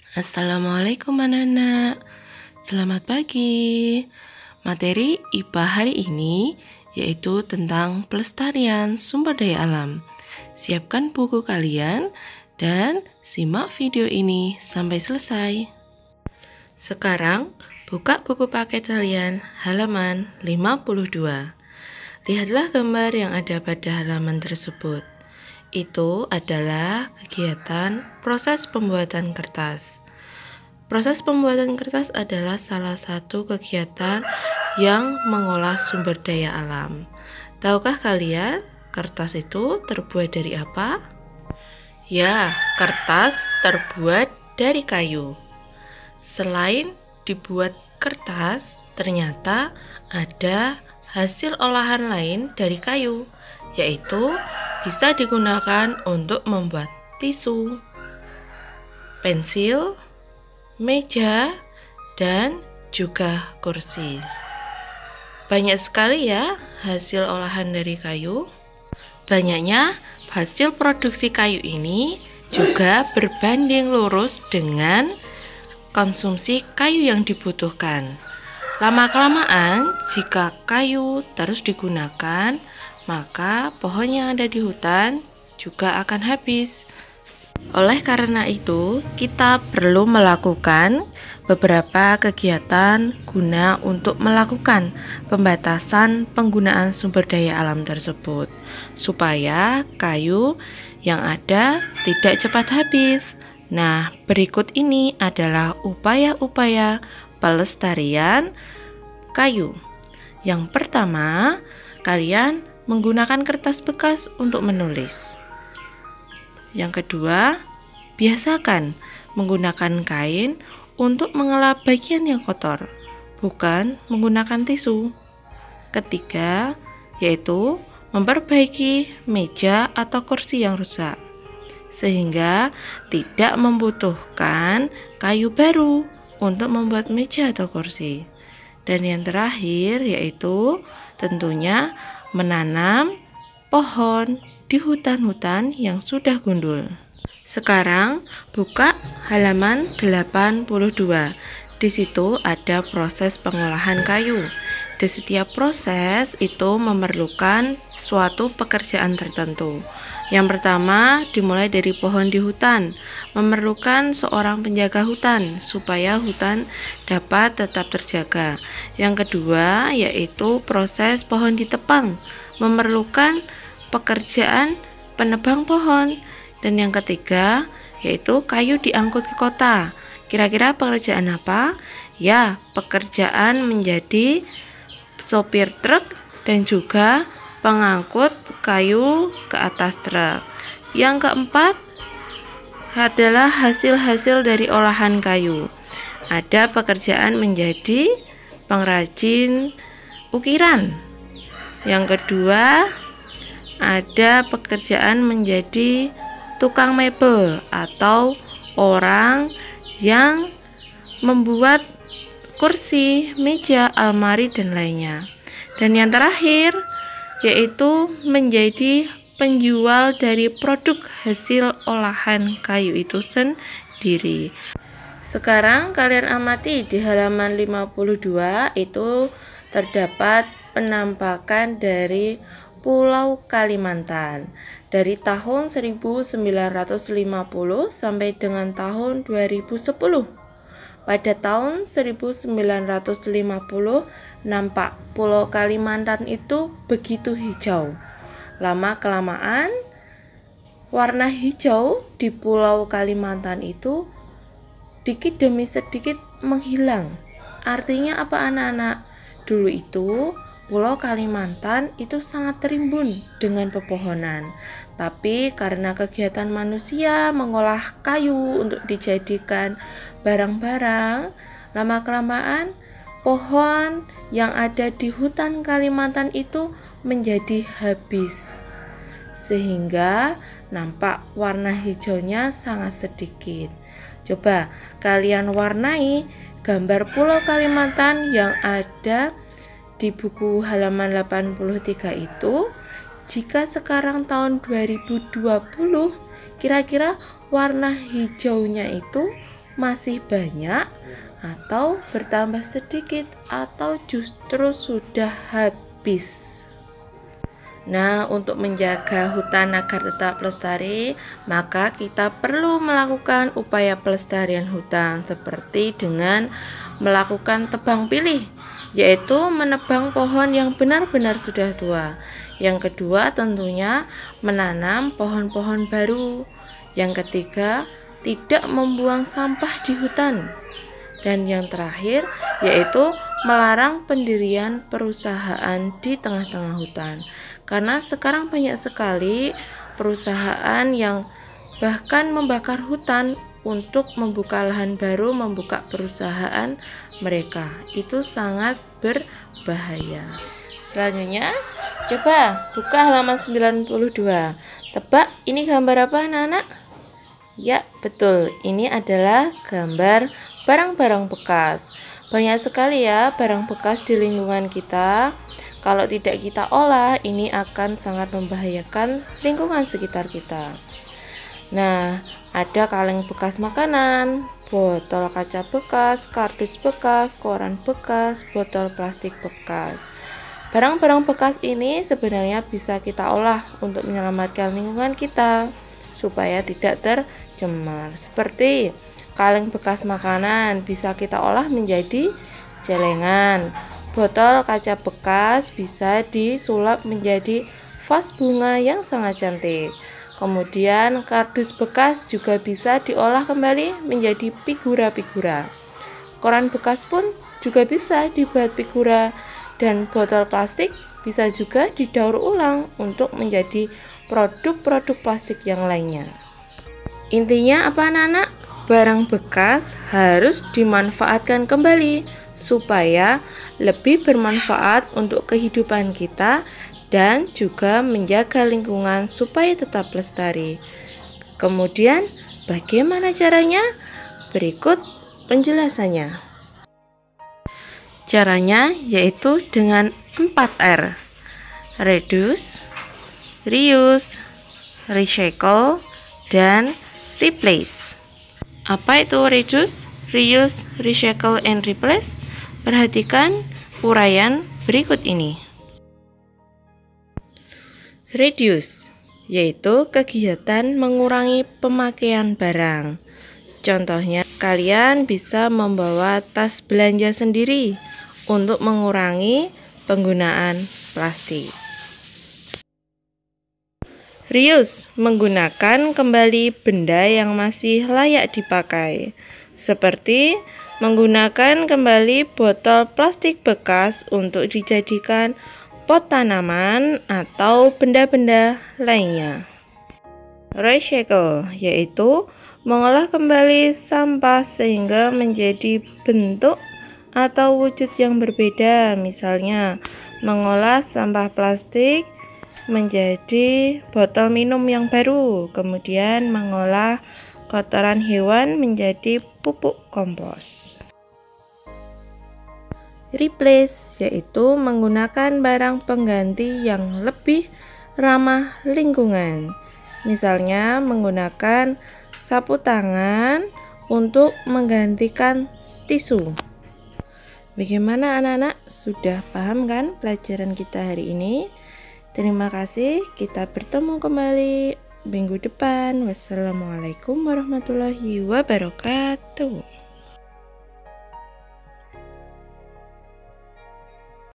Assalamualaikum anak-anak, selamat pagi. Materi IPA hari ini yaitu tentang pelestarian sumber daya alam. Siapkan buku kalian dan simak video ini sampai selesai. Sekarang buka buku paket kalian halaman 52. Lihatlah gambar yang ada pada halaman tersebut. Itu adalah kegiatan proses pembuatan kertas. Proses pembuatan kertas adalah salah satu kegiatan yang mengolah sumber daya alam. Tahukah kalian kertas itu terbuat dari apa? Ya, kertas terbuat dari kayu. Selain dibuat kertas, ternyata ada hasil olahan lain dari kayu, yaitu bisa digunakan untuk membuat tisu, pensil, meja, dan juga kursi. Banyak sekali ya hasil olahan dari kayu. Banyaknya hasil produksi kayu ini juga berbanding lurus dengan konsumsi kayu yang dibutuhkan. Lama-kelamaan, jika kayu terus digunakan, maka pohon yang ada di hutan juga akan habis. Oleh karena itu, kita perlu melakukan beberapa kegiatan guna untuk melakukan pembatasan penggunaan sumber daya alam tersebut, supaya kayu yang ada tidak cepat habis. Nah, berikut ini adalah upaya-upaya pelestarian kayu. Yang pertama, kalian menggunakan kertas bekas untuk menulis. Yang kedua, biasakan menggunakan kain untuk mengelap bagian yang kotor, bukan menggunakan tisu. Ketiga, yaitu memperbaiki meja atau kursi yang rusak, sehingga tidak membutuhkan kayu baru untuk membuat meja atau kursi. Dan yang terakhir, yaitu tentunya menanam pohon di hutan-hutan yang sudah gundul. Sekarang buka halaman 82. Di situ ada proses pengolahan kayu. Di setiap proses itu memerlukan suatu pekerjaan tertentu. Yang pertama, dimulai dari pohon di hutan, memerlukan seorang penjaga hutan supaya hutan dapat tetap terjaga. Yang kedua, yaitu proses pohon ditebang, memerlukan pekerjaan penebang pohon. Dan yang ketiga, yaitu kayu diangkut ke kota. Kira-kira pekerjaan apa? Ya, pekerjaan menjadi sopir truk dan juga pengangkut kayu ke atas truk. Yang keempat adalah hasil-hasil dari olahan kayu. Ada pekerjaan menjadi pengrajin ukiran. Yang kedua, ada pekerjaan menjadi tukang mebel atau orang yang membuat kursi, meja, almari, dan lainnya. Dan yang terakhir, yaitu menjadi penjual dari produk hasil olahan kayu itu sendiri. Sekarang kalian amati di halaman 52 itu terdapat penampakan dari Pulau Kalimantan dari tahun 1950 sampai dengan tahun 2010. Pada tahun 1950 nampak Pulau Kalimantan itu begitu hijau. Lama-kelamaan warna hijau di Pulau Kalimantan itu sedikit demi sedikit menghilang. Artinya apa anak-anak? Dulu itu Pulau Kalimantan itu sangat terimbun dengan pepohonan. Tapi karena kegiatan manusia mengolah kayu untuk dijadikan barang-barang, lama-kelamaan pohon yang ada di hutan Kalimantan itu menjadi habis. Sehingga nampak warna hijaunya sangat sedikit. Coba kalian warnai gambar Pulau Kalimantan yang ada di buku halaman 83 itu. Jika sekarang tahun 2020, kira-kira warna hijaunya itu masih banyak atau bertambah sedikit atau justru sudah habis. Nah, untuk menjaga hutan agar tetap lestari, maka kita perlu melakukan upaya pelestarian hutan seperti dengan melakukan tebang pilih, yaitu menebang pohon yang benar-benar sudah tua. Yang kedua, tentunya menanam pohon-pohon baru. Yang ketiga, tidak membuang sampah di hutan. Dan yang terakhir, yaitu melarang pendirian perusahaan di tengah-tengah hutan. Karena sekarang banyak sekali perusahaan yang bahkan membakar hutan untuk membuka lahan baru, membuka perusahaan mereka. Itu sangat berbahaya. Selanjutnya, coba buka halaman 92. Tebak, ini gambar apa, anak-anak? Ya, betul. Ini adalah gambar barang-barang bekas. Banyak sekali ya barang bekas di lingkungan kita. Kalau tidak kita olah, ini akan sangat membahayakan lingkungan sekitar kita. Nah, ada kaleng bekas makanan, botol kaca bekas, kardus bekas, koran bekas, botol plastik bekas. Barang-barang bekas ini sebenarnya bisa kita olah untuk menyelamatkan lingkungan kita supaya tidak tercemar. Seperti kaleng bekas makanan bisa kita olah menjadi celengan. Botol kaca bekas bisa disulap menjadi vas bunga yang sangat cantik. Kemudian kardus bekas juga bisa diolah kembali menjadi figura-figura. Koran bekas pun juga bisa dibuat figura, dan botol plastik bisa juga didaur ulang untuk menjadi produk-produk plastik yang lainnya. Intinya apa, anak-anak? Barang bekas harus dimanfaatkan kembali supaya lebih bermanfaat untuk kehidupan kita dan juga menjaga lingkungan supaya tetap lestari. Kemudian, bagaimana caranya? Berikut penjelasannya. Caranya yaitu dengan 4R. Reduce, reuse, recycle, dan replace. Apa itu reduce, reuse, recycle, and replace? Perhatikan uraian berikut ini. Reduce yaitu kegiatan mengurangi pemakaian barang. Contohnya, kalian bisa membawa tas belanja sendiri untuk mengurangi penggunaan plastik. Reuse menggunakan kembali benda yang masih layak dipakai, seperti menggunakan kembali botol plastik bekas untuk dijadikan pot tanaman atau benda-benda lainnya. Recycle yaitu mengolah kembali sampah sehingga menjadi bentuk atau wujud yang berbeda, misalnya mengolah sampah plastik menjadi botol minum yang baru, kemudian mengolah kotoran hewan menjadi pupuk kompos. Replace yaitu menggunakan barang pengganti yang lebih ramah lingkungan, misalnya menggunakan sapu tangan untuk menggantikan tisu. Bagaimana, anak-anak? Sudah paham kan pelajaran kita hari ini? Terima kasih, kita bertemu kembali minggu depan. Wassalamualaikum warahmatullahi wabarakatuh.